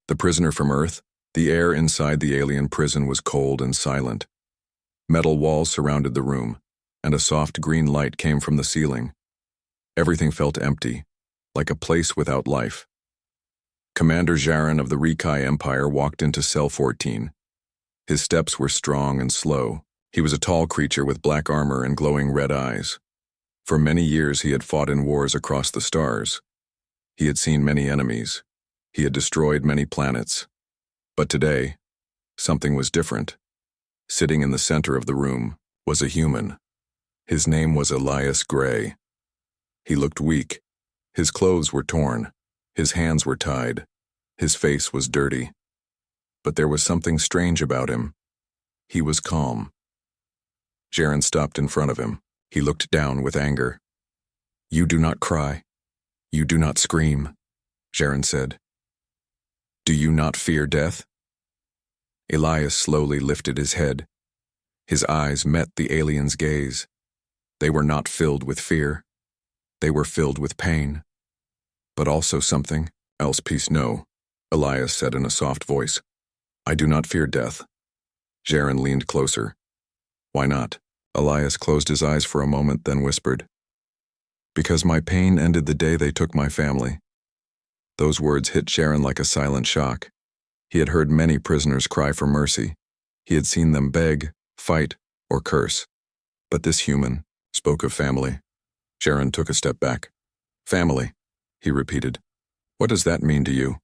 The prisoner from Earth? The air inside the alien prison was cold and silent. Metal walls surrounded the room, and a soft green light came from the ceiling. Everything felt empty, like a place without life. Commander Jaron of the Rikai Empire walked into Cell 14. His steps were strong and slow. He was a tall creature with black armor and glowing red eyes. For many years he had fought in wars across the stars. He had seen many enemies. He had destroyed many planets. But today, something was different. Sitting in the center of the room was a human. His name was Elias Gray. He looked weak. His clothes were torn. His hands were tied. His face was dirty. But there was something strange about him. He was calm. Jaron stopped in front of him. He looked down with anger. "You do not cry. You do not scream," Jaron said. "Do you not fear death?" Elias slowly lifted his head. His eyes met the alien's gaze. They were not filled with fear. They were filled with pain. But also something else. "Peace, no," Elias said in a soft voice. "I do not fear death." Jaron leaned closer. "Why not?" Elias closed his eyes for a moment, then whispered, "Because my pain ended the day they took my family." Those words hit Jaron like a silent shock. He had heard many prisoners cry for mercy. He had seen them beg, fight, or curse. But this human spoke of family. Jaron took a step back. "Family," he repeated. "What does that mean to you?"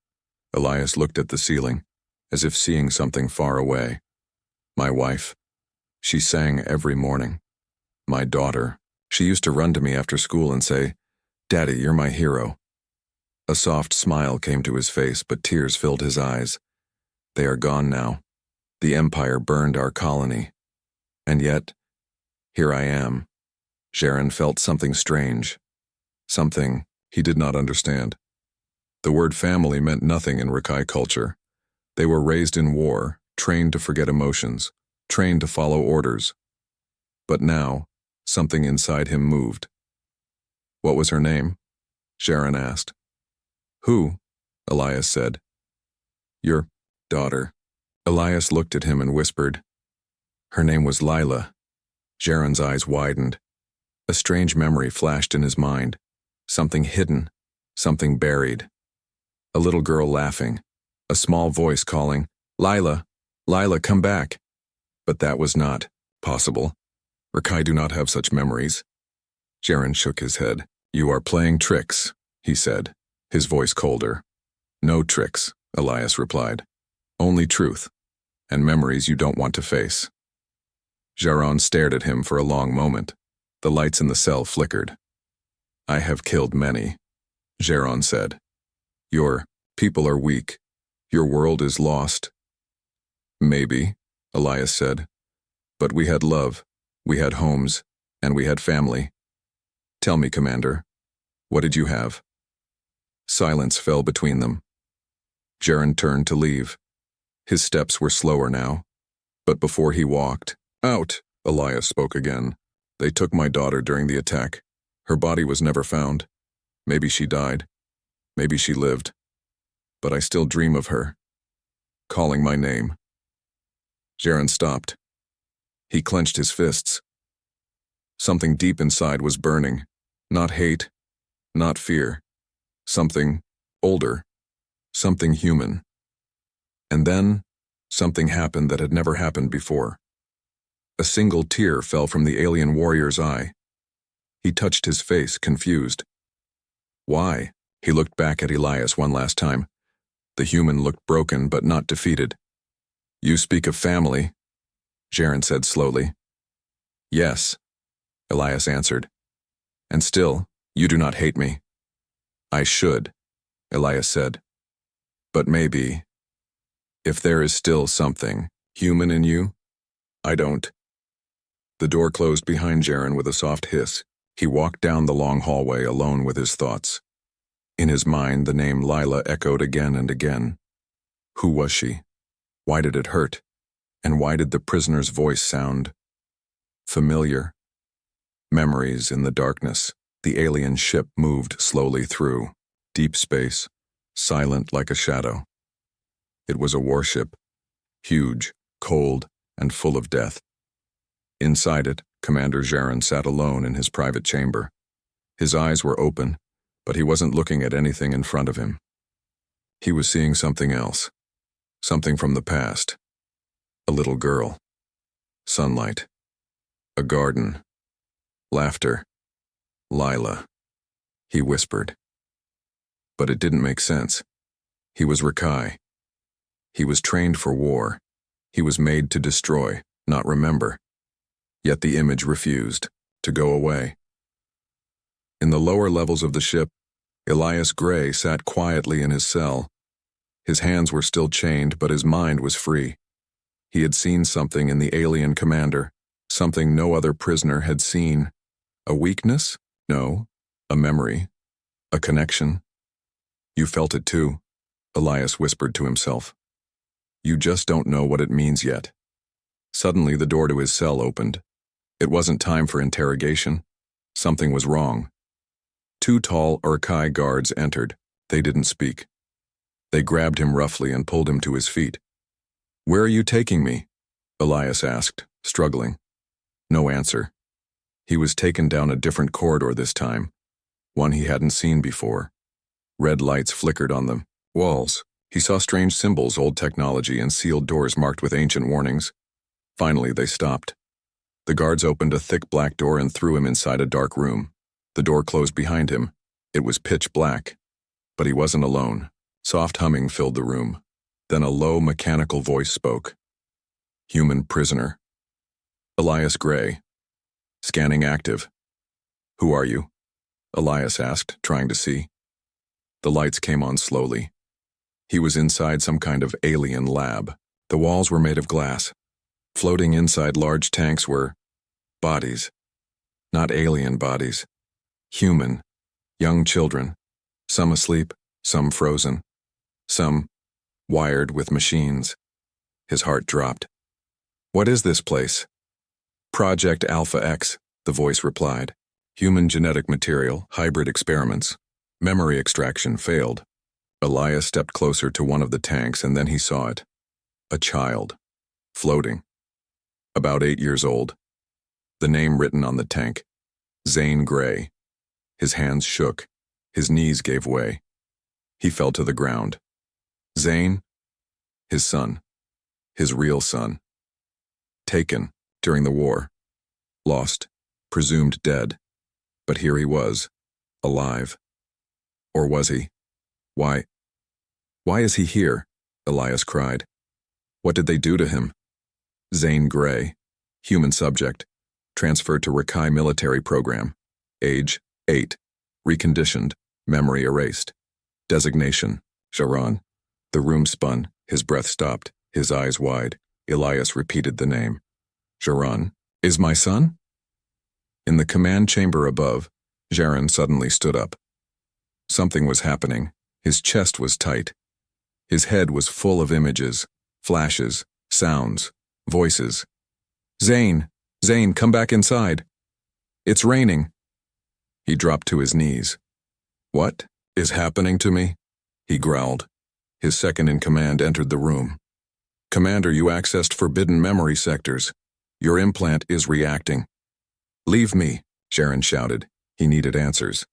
Elias looked at the ceiling, as if seeing something far away. "My wife. She sang every morning. My daughter. She used to run to me after school and say, 'Daddy, you're my hero.'" A soft smile came to his face, but tears filled his eyes. "They are gone now. The Empire burned our colony. And yet, here I am." Jaron felt something strange. Something he did not understand. The word family meant nothing in Rikai culture. They were raised in war, trained to forget emotions, trained to follow orders. But now, something inside him moved. "What was her name?" Jaron asked. "Who?" Elias said. "Your daughter." Elias looked at him and whispered, "Her name was Lila." Jaron's eyes widened. A strange memory flashed in his mind. Something hidden, something buried. A little girl laughing, a small voice calling, "Lila, Lila, come back." But that was not possible. Rikai do not have such memories. Jaron shook his head. "You are playing tricks," he said, his voice colder. "No tricks," Elias replied. "Only truth, and memories you don't want to face." Jaron stared at him for a long moment. The lights in the cell flickered. "I have killed many," Jaron said. "Your people are weak. Your world is lost." "Maybe," Elias said. "But we had love, we had homes, and we had family. Tell me, Commander, what did you have?" Silence fell between them. Jaron turned to leave. His steps were slower now. But before he walked out, Elias spoke again. "They took my daughter during the attack. Her body was never found. Maybe she died. Maybe she lived. But I still dream of her, calling my name." Jaron stopped. He clenched his fists. Something deep inside was burning. Not hate, not fear. Something older. Something human. And then, something happened that had never happened before. A single tear fell from the alien warrior's eye. He touched his face, confused. "Why?" He looked back at Elias one last time. The human looked broken but not defeated. "You speak of family," Jaron said slowly. "Yes," Elias answered. "And still, you do not hate me." "I should," Elias said. "But maybe, if there is still something human in you, I don't." The door closed behind Jaron with a soft hiss. He walked down the long hallway alone with his thoughts. In his mind, the name Lila echoed again and again. Who was she? Why did it hurt? And why did the prisoner's voice sound familiar? Memories in the darkness. The alien ship moved slowly through. Deep space, silent like a shadow. It was a warship, huge, cold, and full of death. Inside it, Commander Jaron sat alone in his private chamber. His eyes were open, but he wasn't looking at anything in front of him. He was seeing something else, something from the past. A little girl. Sunlight. A garden. Laughter. Lila. He whispered. But it didn't make sense. He was Rakai. He was trained for war. He was made to destroy, not remember. Yet the image refused to go away. In the lower levels of the ship, Elias Gray sat quietly in his cell. His hands were still chained, but his mind was free. He had seen something in the alien commander, something no other prisoner had seen. A weakness? No. A memory. A connection. You felt it too, Elias whispered to himself. You just don't know what it means yet. Suddenly the door to his cell opened. It wasn't time for interrogation. Something was wrong. Two tall Urkai guards entered. They didn't speak. They grabbed him roughly and pulled him to his feet. Where are you taking me? Elias asked, struggling. No answer. He was taken down a different corridor this time, one he hadn't seen before. Red lights flickered on the walls. He saw strange symbols, old technology, and sealed doors marked with ancient warnings. Finally, they stopped. The guards opened a thick black door and threw him inside a dark room. The door closed behind him. It was pitch black. But he wasn't alone. Soft humming filled the room. Then a low, mechanical voice spoke. Human prisoner. Elias Gray. Scanning active. Who are you? Elias asked, trying to see. The lights came on slowly. He was inside some kind of alien lab. The walls were made of glass. Floating inside large tanks were bodies. Not alien bodies. Human. Young children. Some asleep, some frozen. Some wired with machines. His heart dropped. What is this place? Project Alpha X, the voice replied. Human genetic material, hybrid experiments. Memory extraction failed. Elias stepped closer to one of the tanks and then he saw it. A child. Floating. About 8 years old. The name written on the tank. Zane Gray. His hands shook. His knees gave way. He fell to the ground. Zane? His son. His real son. Taken during the war. Lost. Presumed dead. But here he was. Alive. Or was he? Why is he here? Elias cried. What did they do to him? Zane Gray. Human subject. Transferred to Rakai military program. Age, 8. Reconditioned. Memory erased. Designation, Jaron. The room spun. His breath stopped. His eyes wide. Elias repeated the name. Jaron. Is my son? In the command chamber above, Jaron suddenly stood up. Something was happening. His chest was tight. His head was full of images, flashes, sounds, voices. Zane, come back inside. It's raining. He dropped to his knees. What is happening to me? He growled. His second-in-command entered the room. Commander, you accessed forbidden memory sectors. Your implant is reacting. Leave me, Jaron shouted. He needed answers.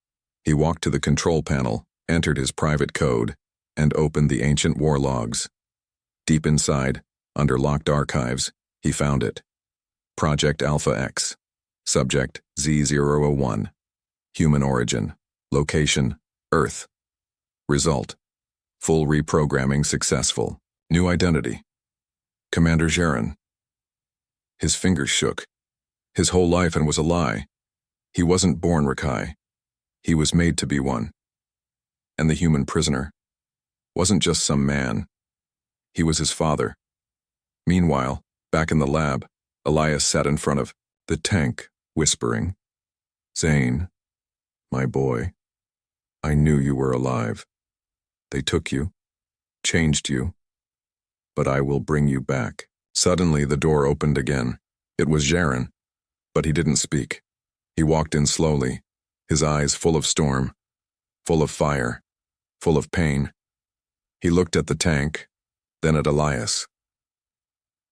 He walked to the control panel, entered his private code, and opened the ancient war logs. Deep inside, under locked archives, he found it. Project Alpha X. Subject Z001. Human origin. Location, Earth. Result. Full reprogramming successful. New identity. Commander Jaron. His fingers shook. His whole life and was a lie. He wasn't born Rakai. He was made to be one. And the human prisoner wasn't just some man. He was his father. Meanwhile, back in the lab, Elias sat in front of the tank, whispering, Zane, my boy, I knew you were alive. They took you, changed you, but I will bring you back. Suddenly the door opened again. It was Jaron, but he didn't speak. He walked in slowly, his eyes full of storm, full of fire, full of pain. He looked at the tank, then at Elias.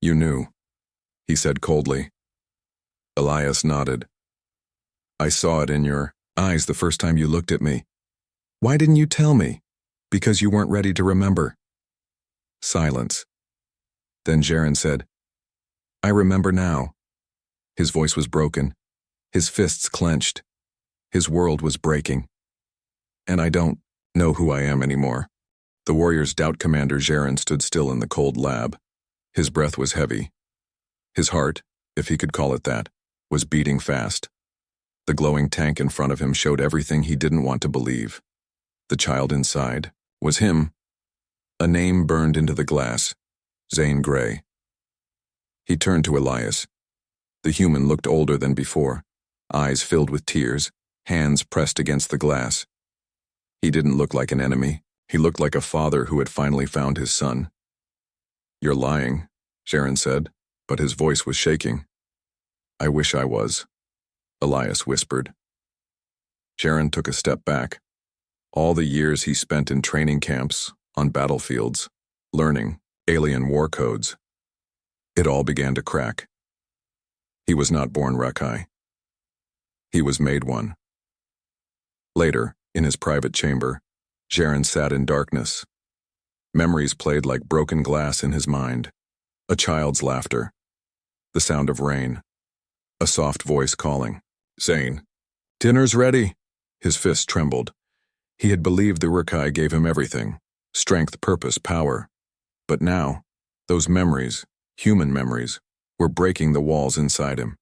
"You knew," he said coldly. Elias nodded. "I saw it in your eyes the first time you looked at me. Why didn't you tell me? Because you weren't ready to remember." Silence. Then Jaren said, "I remember now." His voice was broken. His fists clenched. His world was breaking. "And I don't know who I am anymore." The warrior's doubt commander Jaren stood still in the cold lab. His breath was heavy. His heart, if he could call it that, was beating fast. The glowing tank in front of him showed everything he didn't want to believe. The child inside was him. A name burned into the glass: Zane Grey. He turned to Elias. The human looked older than before, eyes filled with tears, hands pressed against the glass. He didn't look like an enemy. He looked like a father who had finally found his son. "You're lying," Jaren said, but his voice was shaking. "I wish I was," Elias whispered. Jaren took a step back. All the years he spent in training camps, on battlefields, learning alien war codes. It all began to crack. He was not born Rakai. He was made one. Later, in his private chamber, Jaren sat in darkness. Memories played like broken glass in his mind. A child's laughter. The sound of rain. A soft voice calling, "Zane, dinner's ready." His fist trembled. He had believed the Rakai gave him everything: strength, purpose, power. But now, those memories, human memories, were breaking the walls inside him.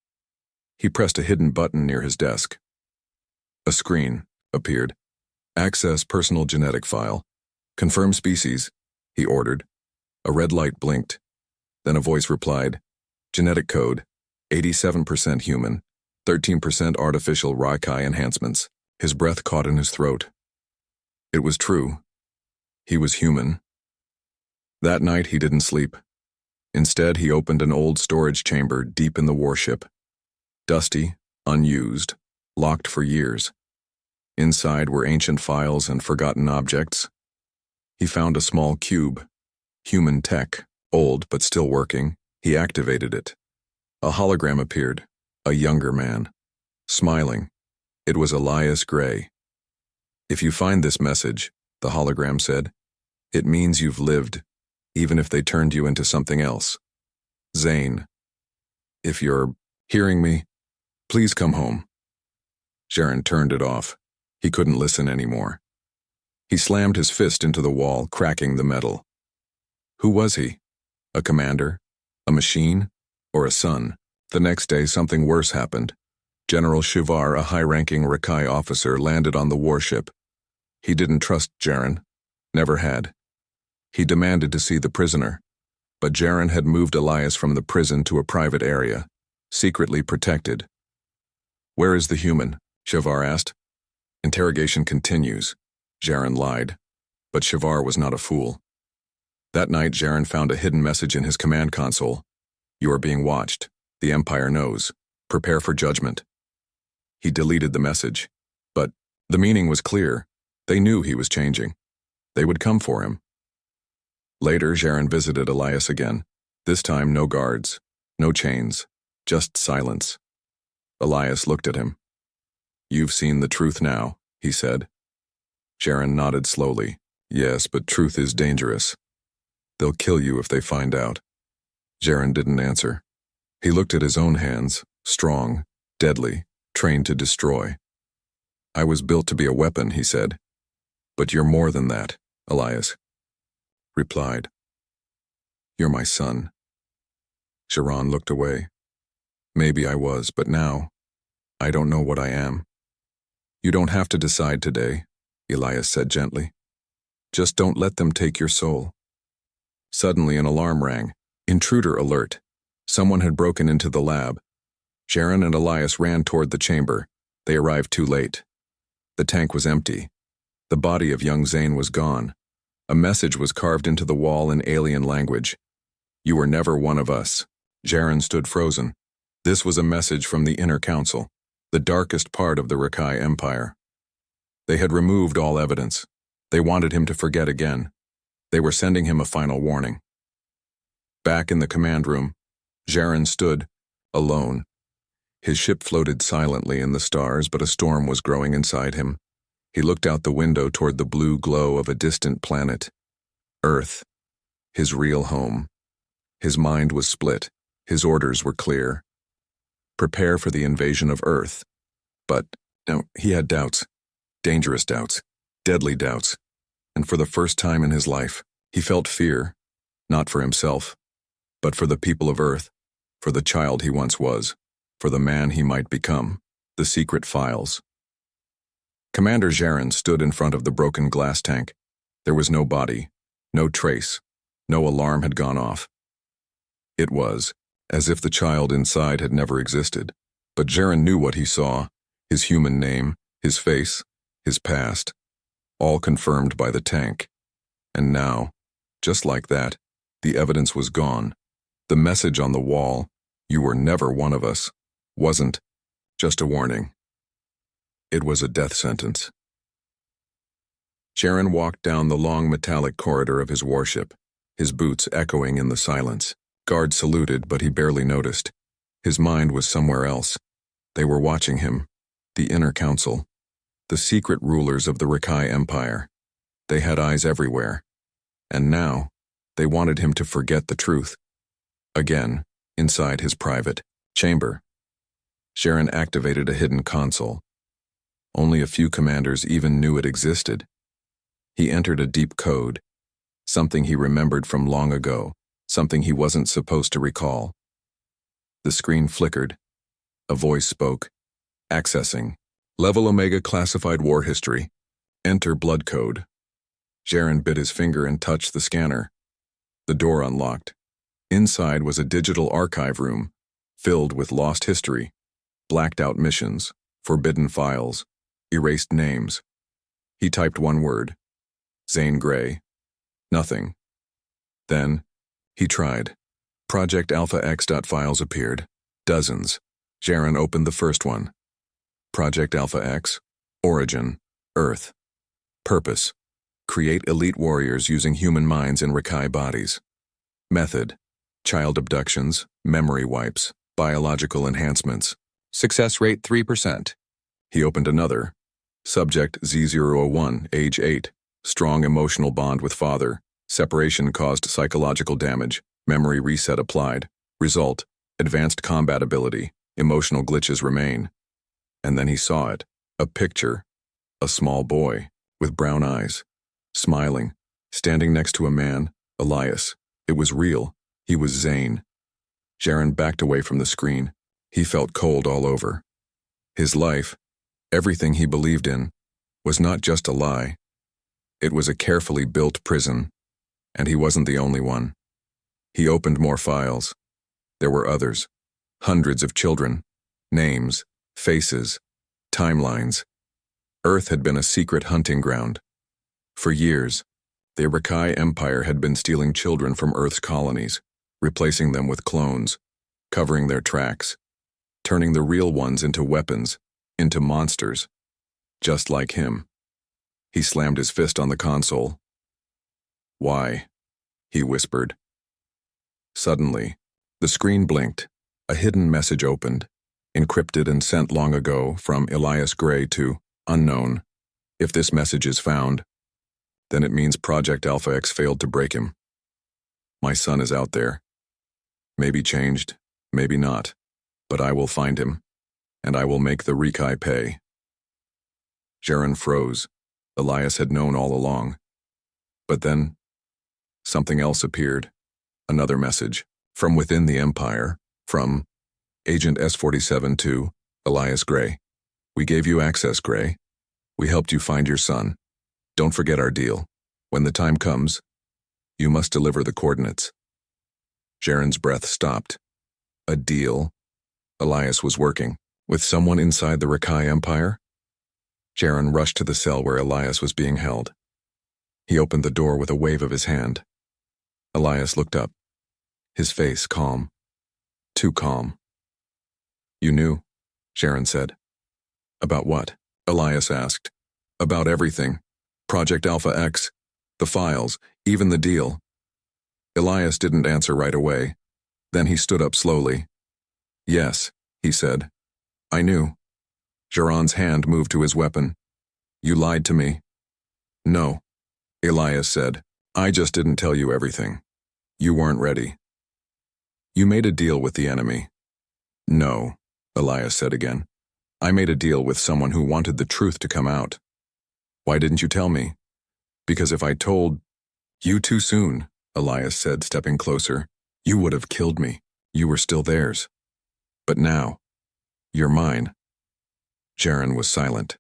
He pressed a hidden button near his desk. A screen appeared. "Access personal genetic file. Confirm species," he ordered. A red light blinked. Then a voice replied, "Genetic code, 87% human, 13% artificial Rakai enhancements." His breath caught in his throat. It was true. He was human. That night he didn't sleep. Instead, he opened an old storage chamber deep in the warship. Dusty, unused, locked for years. Inside were ancient files and forgotten objects. He found a small cube. Human tech, old but still working. He activated it. A hologram appeared, a younger man, smiling. It was Elias Grey. "If you find this message," the hologram said, "it means you've lived, even if they turned you into something else. Zane, if you're hearing me, please come home." Jaren turned it off. He couldn't listen anymore. He slammed his fist into the wall, cracking the metal. Who was he? A commander? A machine? Or a son? The next day, something worse happened. General Shivar, a high-ranking Rakai officer, landed on the warship. He didn't trust Jaren. Never had. He demanded to see the prisoner. But Jaren had moved Elias from the prison to a private area, secretly protected. "Where is the human?" Shivar asked. "Interrogation continues," Jaren lied. But Shivar was not a fool. That night, Jaren found a hidden message in his command console. "You are being watched. The Empire knows. Prepare for judgment." He deleted the message. But the meaning was clear. They knew he was changing. They would come for him. Later, Jaren visited Elias again. This time, no guards, no chains, just silence. Elias looked at him. "You've seen the truth now," he said. Jaren nodded slowly. "Yes, but truth is dangerous. They'll kill you if they find out." Jaren didn't answer. He looked at his own hands, strong, deadly, trained to destroy. "I was built to be a weapon," he said. "But you're more than that," Elias replied. "You're my son." Sharon looked away. "Maybe I was, but now, I don't know what I am." "You don't have to decide today," Elias said gently. "Just don't let them take your soul." Suddenly an alarm rang. Intruder alert. Someone had broken into the lab. Jaren and Elias ran toward the chamber. They arrived too late. The tank was empty. The body of young Zane was gone. A message was carved into the wall in alien language. "You were never one of us." Jaren stood frozen. This was a message from the Inner Council, the darkest part of the Rakai Empire. They had removed all evidence. They wanted him to forget again. They were sending him a final warning. Back in the command room, Jaren stood, alone. His ship floated silently in the stars, but a storm was growing inside him. He looked out the window toward the blue glow of a distant planet. Earth, his real home. His mind was split. His orders were clear. Prepare for the invasion of Earth. But, no, he had doubts. Dangerous doubts. Deadly doubts. And for the first time in his life, he felt fear, not for himself, but for the people of Earth, for the child he once was, for the man he might become. The secret files. Commander Jaren stood in front of the broken glass tank. There was no body, no trace, no alarm had gone off. It was as if the child inside had never existed, but Jaren knew what he saw, his human name, his face, his past, all confirmed by the tank. And now, just like that, the evidence was gone. The message on the wall, "You were never one of us," wasn't just a warning. It was a death sentence. Jaren walked down the long metallic corridor of his warship, his boots echoing in the silence. Guards saluted, but he barely noticed. His mind was somewhere else. They were watching him, the inner council, the secret rulers of the Rakai Empire. They had eyes everywhere. And now, they wanted him to forget the truth. Again, inside his private chamber, Jaren activated a hidden console. Only a few commanders even knew it existed. He entered a deep code, something he remembered from long ago, something he wasn't supposed to recall. The screen flickered. A voice spoke. Accessing. Level Omega classified war history. Enter blood code. Jaren bit his finger and touched the scanner. The door unlocked. Inside was a digital archive room, filled with lost history, blacked out missions, forbidden files, erased names. He typed one word. Zane Grey. Nothing. Then, he tried. Project Alpha X. Files appeared. Dozens. Jaren opened the first one. Project Alpha X. Origin. Earth. Purpose. Create elite warriors using human minds in Rakai bodies. Method. Child abductions, memory wipes, biological enhancements. Success rate 3%. He opened another. Subject Z001, age 8. Strong emotional bond with father. Separation caused psychological damage. Memory reset applied. Result, advanced combat ability. Emotional glitches remain. And then he saw it. A picture. A small boy, with brown eyes. Smiling, standing next to a man, Elias. It was real. He was Zane. Jaren backed away from the screen. He felt cold all over. His life, everything he believed in, was not just a lie. It was a carefully built prison, and he wasn't the only one. He opened more files. There were others. Hundreds of children. Names, faces, timelines. Earth had been a secret hunting ground. For years, the Rakai Empire had been stealing children from Earth's colonies, replacing them with clones, covering their tracks, turning the real ones into weapons, into monsters, just like him. He slammed his fist on the console. "Why?" he whispered. Suddenly, the screen blinked. A hidden message opened, encrypted and sent long ago from Elias Gray to unknown. If this message is found, then it means Project Alpha X failed to break him. My son is out there. Maybe changed, maybe not, but I will find him, and I will make the Rakai pay. Jaren froze. Elias had known all along. But then, something else appeared. Another message, from within the Empire, from Agent S-47 to Elias Gray. "We gave you access, Gray. We helped you find your son. Don't forget our deal. When the time comes, you must deliver the coordinates." Jaren's breath stopped. A deal? Elias was working with someone inside the Rakai Empire? Jaren rushed to the cell where Elias was being held. He opened the door with a wave of his hand. Elias looked up, his face calm. Too calm. "You knew," Jaren said. "About what?" Elias asked. "About everything. Project Alpha X, the files, even the deal." Elias didn't answer right away. Then he stood up slowly. Yes, he said. I knew. Jaron's hand moved to his weapon. You lied to me. No, Elias said. I just didn't tell you everything. You weren't ready. You made a deal with the enemy. No, Elias said again. I made a deal with someone who wanted the truth to come out. Why didn't you tell me? Because if I told you too soon, Elias said, stepping closer, you would have killed me. You were still theirs. But now, you're mine. Jaron was silent.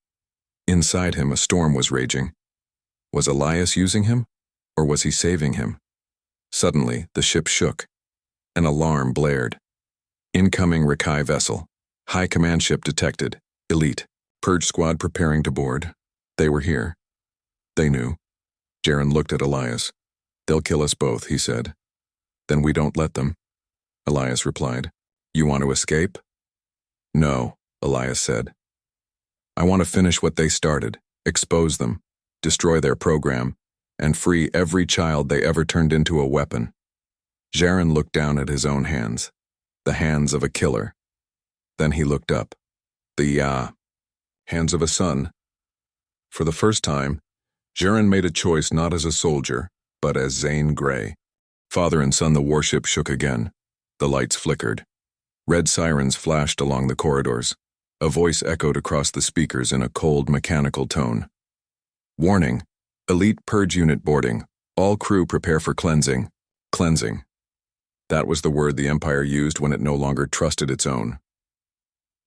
Inside him, a storm was raging. Was Elias using him, or was he saving him? Suddenly, the ship shook. An alarm blared. Incoming Rikai vessel. High command ship detected. Elite. Purge squad preparing to board. They were here. They knew. Jaron looked at Elias. They'll kill us both, he said. Then we don't let them. Elias replied. You want to escape? No, Elias said. I want to finish what they started, expose them, destroy their program, and free every child they ever turned into a weapon. Jaron looked down at his own hands, the hands of a killer. Then he looked up. The hands of a son. For the first time, Jaron made a choice not as a soldier, but as Zane Grey. Father and son, the warship shook again. The lights flickered. Red sirens flashed along the corridors. A voice echoed across the speakers in a cold, mechanical tone. Warning. Elite Purge Unit boarding. All crew prepare for cleansing. Cleansing. That was the word the Empire used when it no longer trusted its own.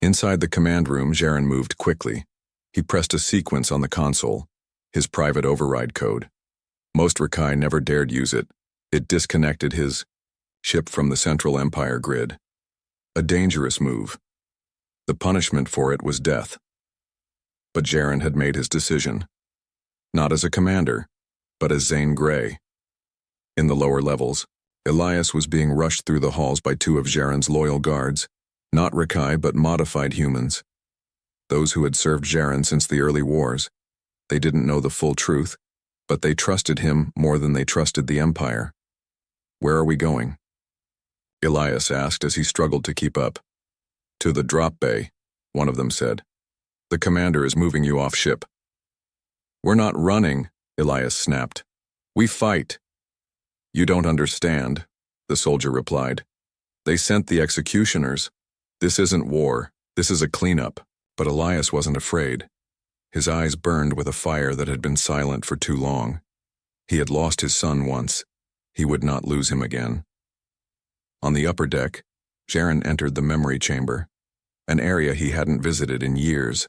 Inside the command room, Jaron moved quickly. He pressed a sequence on the console, his private override code. Most Rikai never dared use it. It disconnected his ship from the Central Empire grid. A dangerous move. The punishment for it was death. But Jaron had made his decision. Not as a commander, but as Zane Grey. In the lower levels, Elias was being rushed through the halls by two of Jaron's loyal guards, not Rikai but modified humans. Those who had served Jaron since the early wars. They didn't know the full truth, but they trusted him more than they trusted the Empire. Where are we going? Elias asked as he struggled to keep up. To the drop bay, one of them said. The commander is moving you off ship. We're not running, Elias snapped. We fight. You don't understand, the soldier replied. They sent the executioners. This isn't war, this is a cleanup. But Elias wasn't afraid. His eyes burned with a fire that had been silent for too long. He had lost his son once. He would not lose him again. On the upper deck, Jaron entered the memory chamber, an area he hadn't visited in years.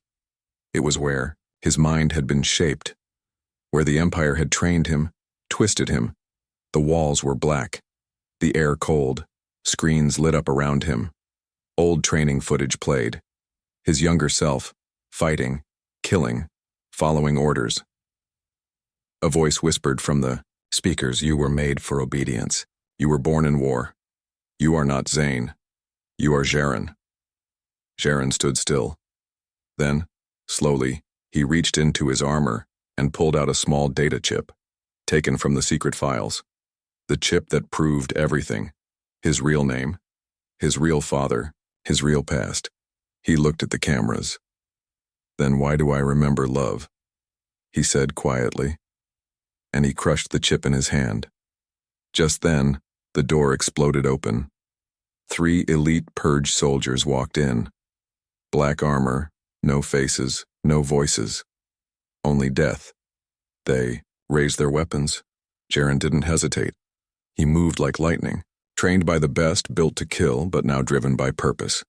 It was where his mind had been shaped, where the Empire had trained him, twisted him. The walls were black, the air cold, screens lit up around him. Old training footage played. His younger self, fighting, killing, following orders. A voice whispered from the speakers, you were made for obedience. You were born in war. You are not Zane. You are Jaron. Jaron stood still. Then, slowly, he reached into his armor and pulled out a small data chip, taken from the secret files. The chip that proved everything. His real name, his real father, his real past. He looked at the cameras. Then why do I remember love? He said quietly. And he crushed the chip in his hand. Just then, the door exploded open. 3 elite Purge soldiers walked in. Black armor, no faces, no voices. Only death. They raised their weapons. Jaron didn't hesitate. He moved like lightning, trained by the best, built to kill, but now driven by purpose.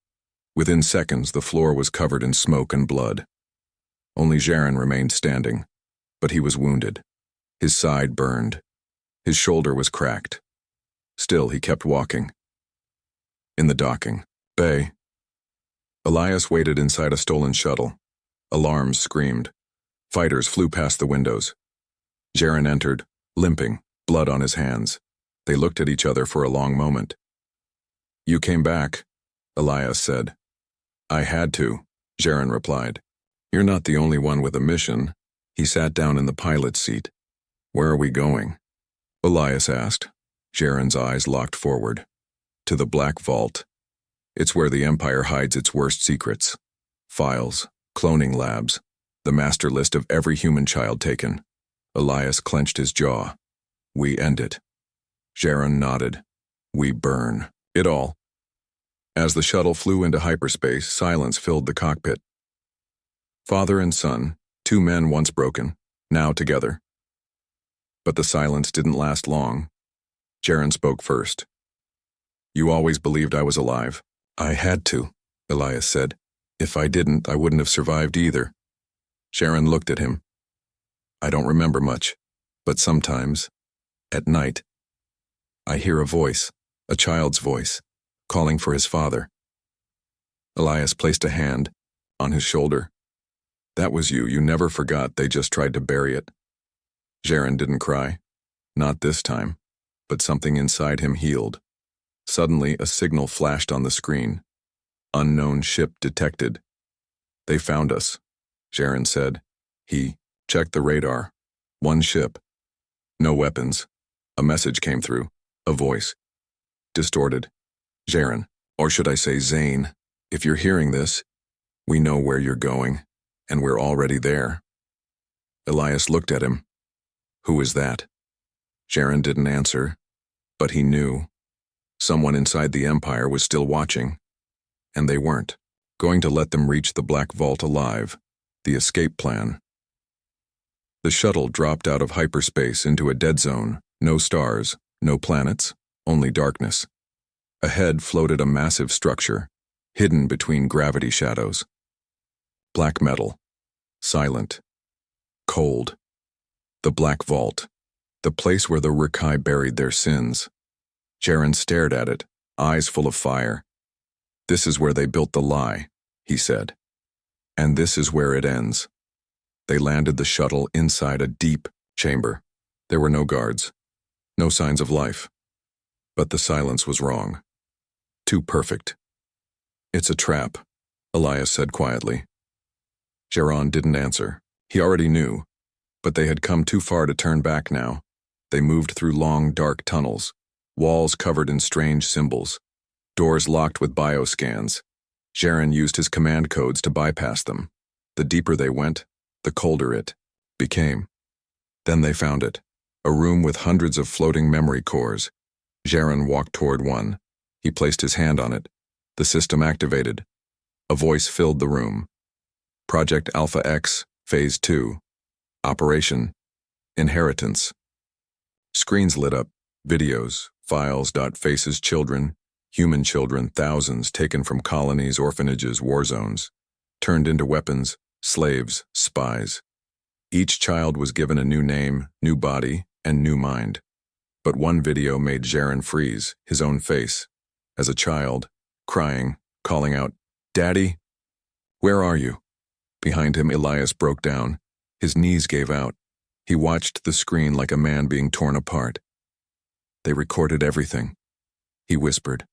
Within seconds, the floor was covered in smoke and blood. Only Jaron remained standing, but he was wounded. His side burned. His shoulder was cracked. Still, he kept walking. In the docking bay, Elias waited inside a stolen shuttle. Alarms screamed. Fighters flew past the windows. Jaron entered, limping, blood on his hands. They looked at each other for a long moment. You came back, Elias said. I had to, Jaron replied. You're not the only one with a mission. He sat down in the pilot's seat. Where are we going? Elias asked. Jaren's eyes locked forward. To the Black Vault. It's where the Empire hides its worst secrets. Files, cloning labs, the master list of every human child taken. Elias clenched his jaw. We end it. Jaren nodded. We burn it all. As the shuttle flew into hyperspace, silence filled the cockpit. Father and son, two men once broken, now together. But the silence didn't last long. Jaren spoke first. You always believed I was alive. I had to, Elias said. If I didn't, I wouldn't have survived either. Jaren looked at him. I don't remember much, but sometimes, at night, I hear a voice, a child's voice, calling for his father. Elias placed a hand on his shoulder. That was you. You never forgot. They just tried to bury it. Jaren didn't cry. Not this time. But something inside him healed. Suddenly, a signal flashed on the screen. Unknown ship detected. They found us, Jaren said. He checked the radar. One ship. No weapons. A message came through. A voice. Distorted. Jaren, or should I say Zane, if you're hearing this, we know where you're going, and we're already there. Elias looked at him. Who is that? Jaren didn't answer, but he knew. Someone inside the Empire was still watching, and they weren't going to let them reach the Black Vault alive, the escape plan. The shuttle dropped out of hyperspace into a dead zone, no stars, no planets, only darkness. Ahead floated a massive structure, hidden between gravity shadows. Black metal, silent, cold. The Black Vault, the place where the Rikai buried their sins. Jaren stared at it, eyes full of fire. This is where they built the lie, he said. And this is where it ends. They landed the shuttle inside a deep chamber. There were no guards, no signs of life. But the silence was wrong. Too perfect. It's a trap, Elias said quietly. Jaren didn't answer. He already knew. But they had come too far to turn back now. They moved through long, dark tunnels, walls covered in strange symbols, doors locked with bioscans. Jaren used his command codes to bypass them. The deeper they went, the colder it became. Then they found it, a room with hundreds of floating memory cores. Jaren walked toward one. He placed his hand on it. The system activated. A voice filled the room. Project Alpha X, Phase 2. Operation. Inheritance. Screens lit up. Videos, files, faces, children, human children, thousands taken from colonies, orphanages, war zones, turned into weapons, slaves, spies. Each child was given a new name, new body, and new mind. But one video made Jaren freeze, his own face. As a child, crying, calling out, Daddy? Where are you? Behind him, Elias broke down. His knees gave out. He watched the screen like a man being torn apart. They recorded everything. He whispered.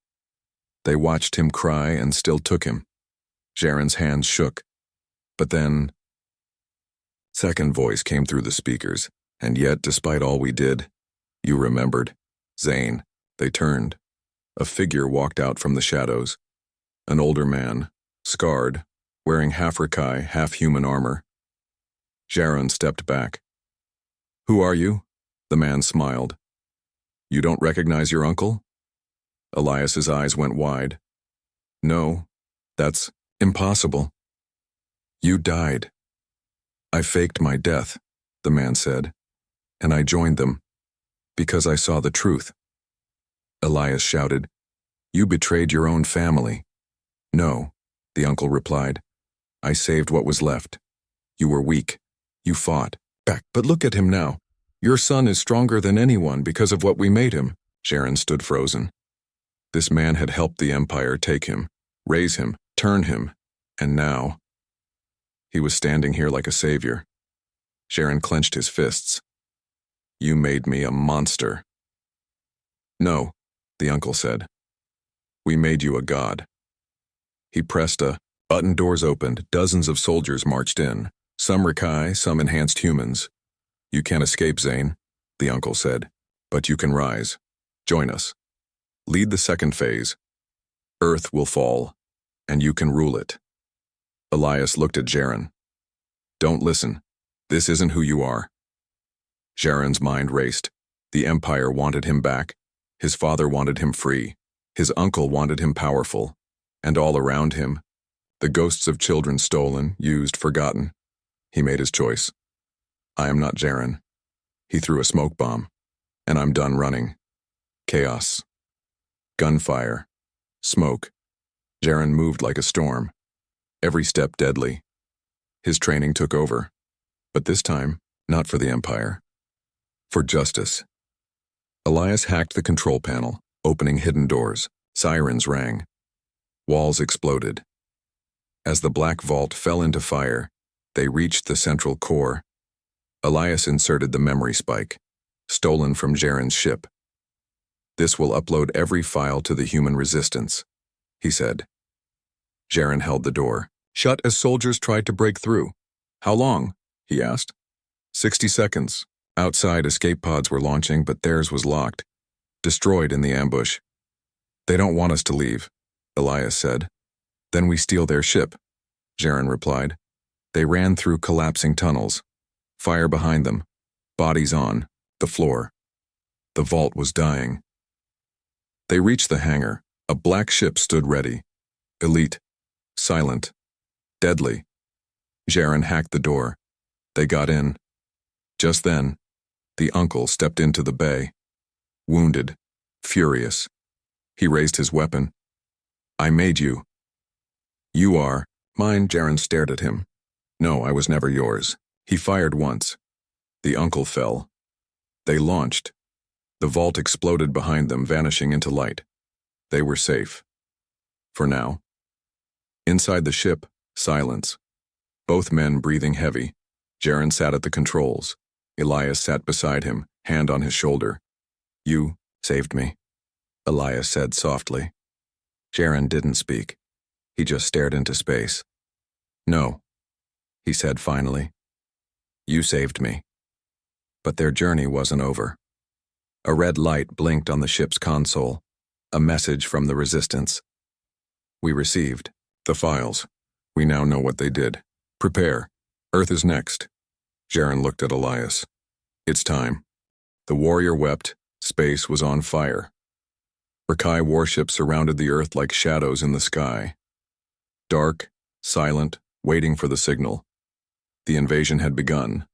They watched him cry and still took him. Jaren's hands shook. But then, second voice came through the speakers. And yet, despite all we did, you remembered. Zane. They turned. A figure walked out from the shadows. An older man, scarred, wearing half Rikai, half human armor. Jaren stepped back. Who are you? The man smiled. You don't recognize your uncle? Elias's eyes went wide. No, that's impossible. You died. I faked my death, the man said, and I joined them because I saw the truth. Elias shouted, You betrayed your own family. No, the uncle replied. I saved what was left. You were weak. You fought back. But look at him now. Your son is stronger than anyone because of what we made him. Jaren stood frozen. This man had helped the Empire take him, raise him, turn him, and now he was standing here like a savior. Jaren clenched his fists. You made me a monster. No, the uncle said. We made you a god. He pressed a button. Doors opened. Dozens of soldiers marched in. Some Rikai, some enhanced humans. You can't escape, Zane, the uncle said. But you can rise. Join us. Lead the second phase. Earth will fall, and you can rule it. Elias looked at Jaren. Don't listen. This isn't who you are. Jaren's mind raced. The Empire wanted him back. His father wanted him free. His uncle wanted him powerful. And all around him, the ghosts of children stolen, used, forgotten. He made his choice. I am not Jaren. He threw a smoke bomb. And I'm done running. Chaos. Gunfire. Smoke. Jaren moved like a storm. Every step deadly. His training took over. But this time, not for the Empire. For justice. Elias hacked the control panel, opening hidden doors. Sirens rang. Walls exploded. As the black vault fell into fire, they reached the central core. Elias inserted the memory spike, stolen from Jaren's ship. This will upload every file to the human resistance, he said. Jaren held the door, shut as soldiers tried to break through. How long? He asked. 60 seconds. Outside, escape pods were launching, but theirs was locked, destroyed in the ambush. They don't want us to leave, Elias said. Then we steal their ship, Jaren replied. They ran through collapsing tunnels. Fire behind them. Bodies on the floor. The vault was dying. They reached the hangar. A black ship stood ready. Elite. Silent. Deadly. Jaren hacked the door. They got in. Just then, the uncle stepped into the bay. Wounded. Furious. He raised his weapon. I made you. You are. Mine, Jaren stared at him. No, I was never yours. He fired once. The uncle fell. They launched. The vault exploded behind them, vanishing into light. They were safe. For now. Inside the ship, silence. Both men breathing heavy. Jaren sat at the controls. Elias sat beside him, hand on his shoulder. You saved me, Elias said softly. Jaren didn't speak. He just stared into space. No, he said finally. You saved me. But their journey wasn't over. A red light blinked on the ship's console. A message from the Resistance. We received the files. We now know what they did. Prepare. Earth is next. Jaren looked at Elias. It's time. The warrior wept. Space was on fire. Rakai warships surrounded the Earth like shadows in the sky. Dark, silent, waiting for the signal. The invasion had begun.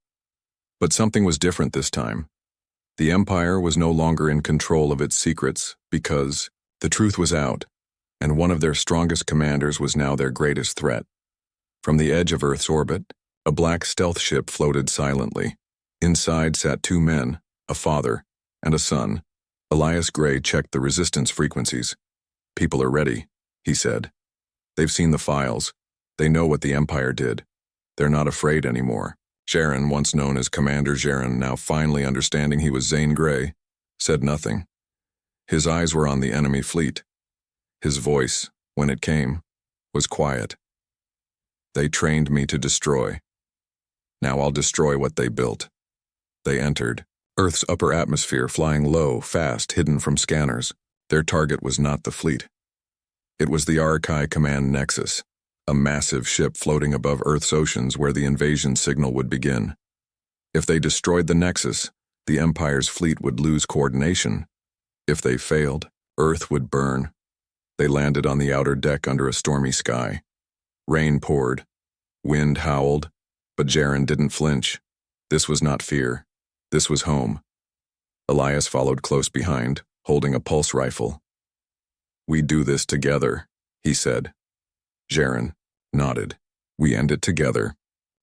But something was different this time. The Empire was no longer in control of its secrets because the truth was out, and one of their strongest commanders was now their greatest threat. From the edge of Earth's orbit, a black stealth ship floated silently. Inside sat two men, a father and a son. Elias Gray checked the resistance frequencies. People are ready, he said. They've seen the files. They know what the Empire did. They're not afraid anymore. Jaren, once known as Commander Jaren, now finally understanding he was Zane Grey, said nothing. His eyes were on the enemy fleet. His voice, when it came, was quiet. They trained me to destroy. Now I'll destroy what they built. They entered Earth's upper atmosphere, flying low, fast, hidden from scanners. Their target was not the fleet. It was the Arakai Command Nexus, a massive ship floating above Earth's oceans where the invasion signal would begin. If they destroyed the Nexus, the Empire's fleet would lose coordination. If they failed, Earth would burn. They landed on the outer deck under a stormy sky. Rain poured. Wind howled. But Jaren didn't flinch. This was not fear. This was home. Elias followed close behind, holding a pulse rifle. We do this together, he said. Jaren nodded. We end it together.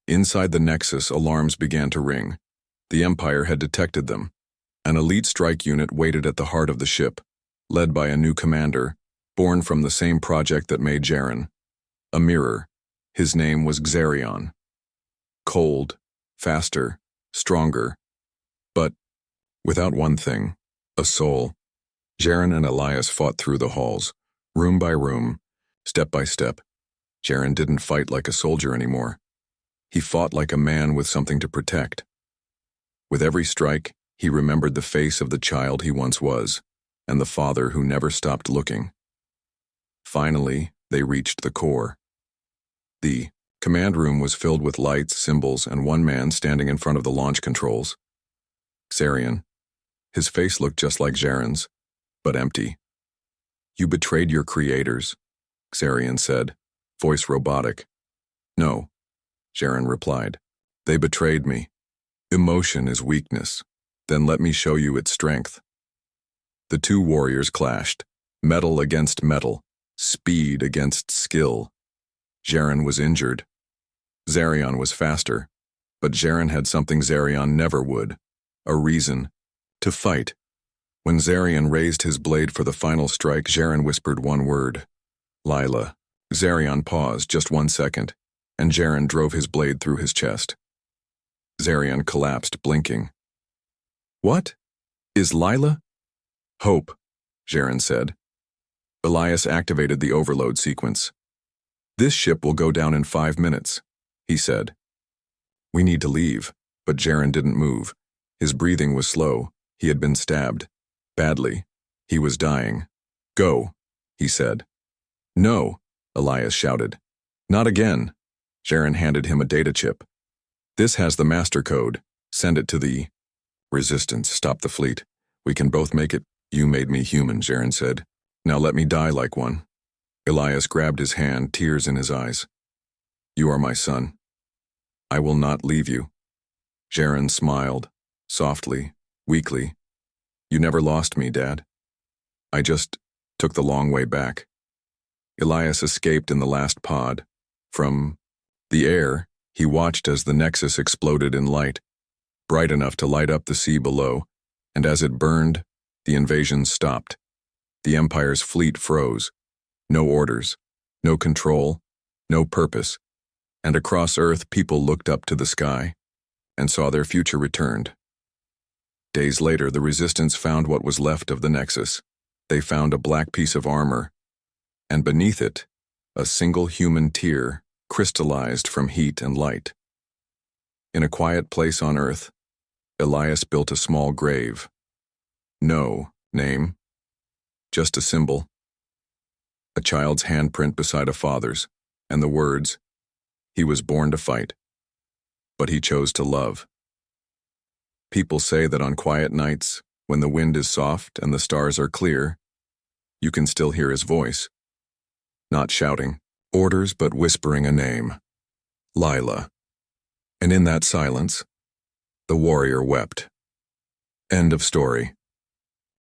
Inside the Nexus, alarms began to ring. The Empire had detected them. An elite strike unit waited at the heart of the ship, led by a new commander, born from the same project that made Jaren. A mirror. His name was Xerion. Cold, faster, stronger, but without one thing, a soul. Jaren and Elias fought through the halls, room by room, step by step. Jaren didn't fight like a soldier anymore. He fought like a man with something to protect. With every strike, he remembered the face of the child he once was. and the father who never stopped looking. Finally, they reached the core. The command room was filled with lights, symbols, and one man standing in front of the launch controls. Xarian. His face looked just like Jaren's, but empty. "You betrayed your creators," Xarian said, voice robotic. "No," Jaren replied. "They betrayed me. Emotion is weakness. Then let me show you its strength." The two warriors clashed, metal against metal, speed against skill. Jaren was injured. Xarian was faster, but Jaren had something Xarian never would, a reason to fight. When Xarian raised his blade for the final strike, Jaren whispered one word, "Lila." Xarian paused just 1 second, and Jaren drove his blade through his chest. Xarian collapsed, blinking. "What? Is Lila?" "Hope," Jaren said. Elias activated the overload sequence. "This ship will go down in 5 minutes," he said. "We need to leave," but Jaren didn't move. His breathing was slow. He had been stabbed. Badly. He was dying. "Go," he said. "No," Elias shouted. "Not again." Jaren handed him a data chip. "This has the master code. Send it to the Resistance. Stop the fleet. We can both make it." "You made me human," Jaren said. "Now let me die like one." Elias grabbed his hand, tears in his eyes. "You are my son. I will not leave you." Jaren smiled, softly, weakly. "You never lost me, Dad. I just took the long way back." Elias escaped in the last pod. From the air, he watched as the Nexus exploded in light, bright enough to light up the sea below, and as it burned, the invasion stopped. The Empire's fleet froze. No orders, no control, no purpose, and across Earth people looked up to the sky and saw their future returned. Days later, the Resistance found what was left of the Nexus. They found a black piece of armor, and beneath it, a single human tear crystallized from heat and light. In a quiet place on Earth, Elias built a small grave. No name, just a symbol. A child's handprint beside a father's, and the words, "He was born to fight, but he chose to love." People say that on quiet nights, when the wind is soft and the stars are clear, you can still hear his voice. Not shouting orders, but whispering a name. Lila. And in that silence, the warrior wept. End of story.